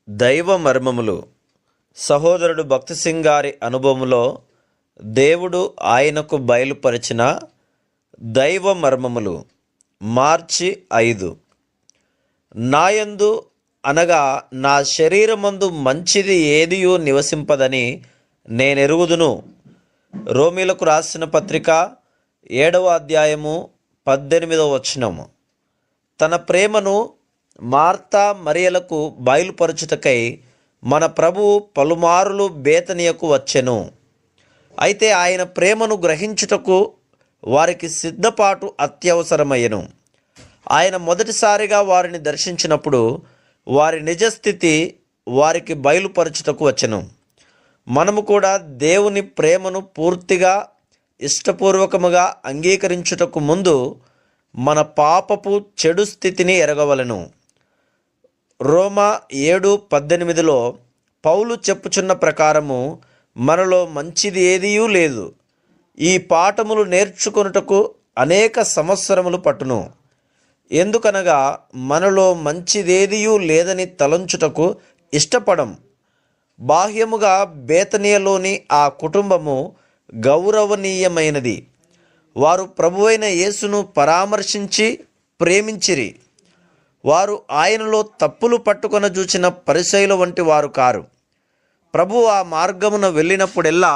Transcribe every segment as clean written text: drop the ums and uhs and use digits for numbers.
దైవ మర్మములు. సహోదరుడు భక్తి సింగ్ గారి అనుభవంలో దేవుడు ఆయనకు బయలుపరిచిన దైవ మర్మములు. మార్చి 5. నాయందు అనగా నా శరీరమందు మంచిది ఏదియూ నివసింపదని నేనెరుగుదును. రోమీలకు రాసిన పత్రిక 7వ అధ్యాయము 18వ వచనము. తన ప్రేమను మార్తా మరియలకు బయలుపరచుటకై మన ప్రభువు పలుమారులు బేతనియకు వచ్చెను. అయితే ఆయన ప్రేమను గ్రహించుటకు వారికి సిద్ధపాటు అత్యవసరమయ్యెను. ఆయన మొదటిసారిగా వారిని దర్శించినప్పుడు వారి నిజస్థితి వారికి బయలుపరచుటకు వచ్చెను. మనము కూడా దేవుని ప్రేమను పూర్తిగా ఇష్టపూర్వకముగా అంగీకరించుటకు ముందు మన పాపపు చెడు స్థితిని ఎరగవలెను. రోమా 7:18లో పౌలు చెప్పుచున్న ప్రకారము మనలో మంచిది ఏదియూ లేదు. ఈ పాఠములు నేర్చుకొనుటకు అనేక సంవత్సరములు పట్టును. ఎందుకనగా మనలో మంచిదేదియూ లేదని తలంచుటకు ఇష్టపడం. బాహ్యముగా బేతనియలోని ఆ కుటుంబము గౌరవనీయమైనది. వారు ప్రభువైన యేసును పరామర్శించి ప్రేమించిరి. వారు ఆయనలో తప్పులు పట్టుకొన చూచిన పరిసయ్యుల వంటి వారు కారు. ప్రభు ఆ మార్గమున వెళ్ళినప్పుడెల్లా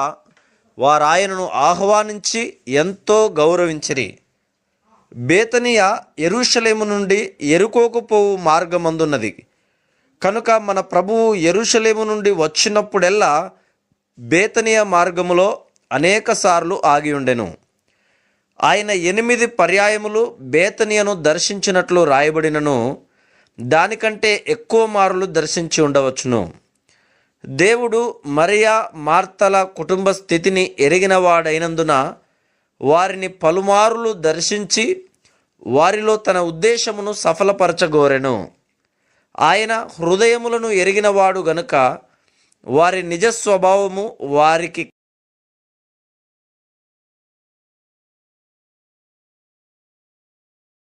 వారు ఆయనను ఆహ్వానించి ఎంతో గౌరవించిరి. బేతనియ యెరూషలేము నుండి యెరికోకు పోవు మార్గమందున్నది కనుక మన ప్రభువు యెరూషలేము నుండి వచ్చినప్పుడెల్లా బేతనియ మార్గములో అనేక సార్లు ఆగి ఉండెను. ఆయన 8 పర్యాయములు బేతనియను దర్శించినట్లు రాయబడినను దానికంటే ఎక్కువ మారులు దర్శించి ఉండవచ్చును. దేవుడు మరియా మార్తల కుటుంబ స్థితిని ఎరిగినవాడైనందున వారిని పలుమారులు దర్శించి వారిలో తన ఉద్దేశమును సఫలపరచగోరెను. ఆయన హృదయములను ఎరిగినవాడు గనుక వారి నిజ స్వభావము వారికి